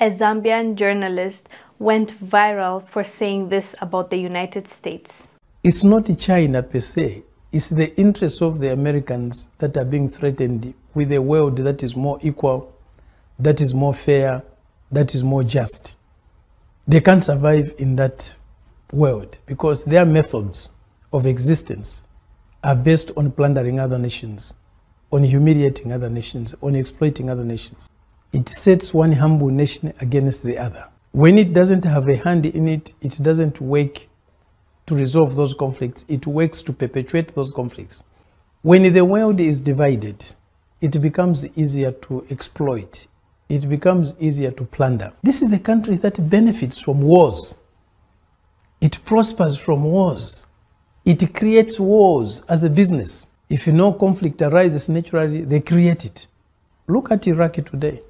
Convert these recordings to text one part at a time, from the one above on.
A Zambian journalist went viral for saying this about the United States. It's not China per se, it's the interests of the Americans that are being threatened with a world that is more equal, that is more fair, that is more just. They can't survive in that world because their methods of existence are based on plundering other nations, on humiliating other nations, on exploiting other nations. It sets one humble nation against the other. When it doesn't have a hand in it, it doesn't work to resolve those conflicts. It works to perpetuate those conflicts. When the world is divided, it becomes easier to exploit. It becomes easier to plunder. This is the country that benefits from wars. It prospers from wars. It creates wars as a business. If no conflict arises naturally, they create it. Look at Iraq today.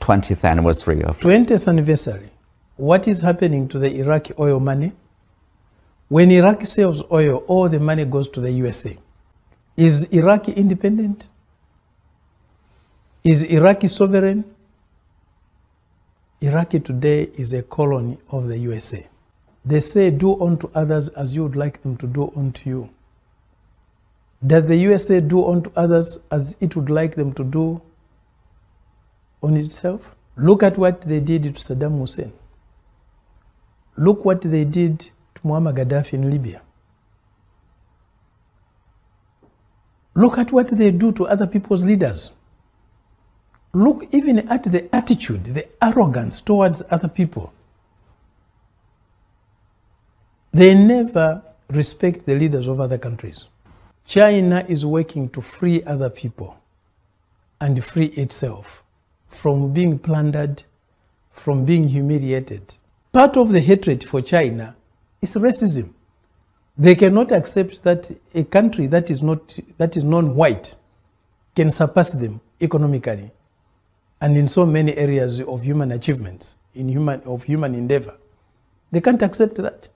20th anniversary of... 20th anniversary. What is happening to the Iraqi oil money? When Iraq sells oil, all the money goes to the USA. Is Iraq independent? Is Iraq sovereign? Iraq today is a colony of the USA. They say, do unto others as you would like them to do unto you. Does the USA do unto others as it would like them to do on itself? Look at what they did to Saddam Hussein. Look what they did to Muammar Gaddafi in Libya. Look at what they do to other people's leaders. Look even at the attitude, the arrogance towards other people. They never respect the leaders of other countries. China is working to free other people and free itself from being plundered, from being humiliated. Part of the hatred for China is racism. They cannot accept that a country that is non-white can surpass them economically and in so many areas of human achievements, of human endeavor. They can't accept that.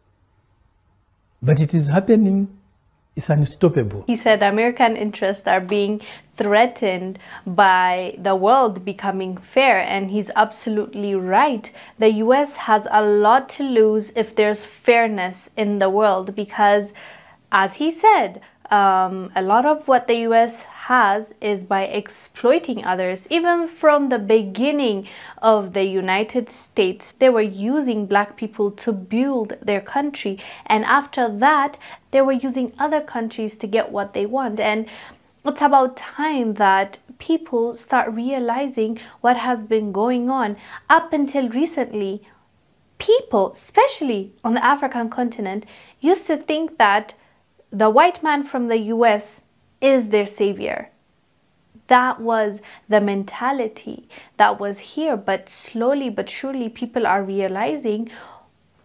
But it is happening. It's unstoppable. He said American interests are being threatened by the world becoming fair, and he's absolutely right. The US has a lot to lose if there's fairness in the world because, as he said, a lot of what the US has is by exploiting others. Even from the beginning of the United States, they were using black people to build their country, and after that they were using other countries to get what they want. And it's about time that people start realizing what has been going on. Up until recently, people, especially on the African continent, used to think that the white man from the US is their savior. That was the mentality that was here, but slowly but surely people are realizing,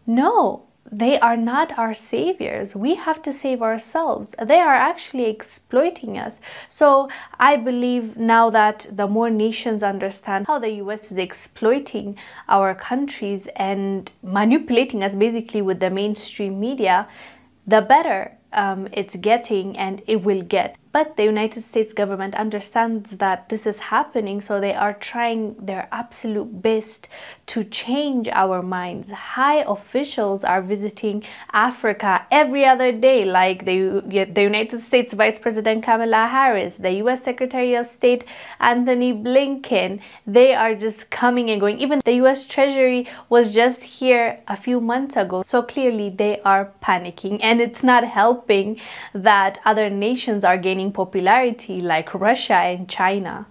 no, they are not our saviors. We have to save ourselves. They are actually exploiting us. So I believe now that the more nations understand how the US is exploiting our countries and manipulating us basically with the mainstream media, the better it's getting and it will get. But the United States government understands that this is happening, so they are trying their absolute best to change our minds. High officials are visiting Africa every other day, like the United States Vice President Kamala Harris, the US Secretary of State Anthony Blinken. They are just coming and going. Even the US Treasury was just here a few months ago. So clearly they are panicking, and it's not helping that other nations are gaining popularity like Russia and China.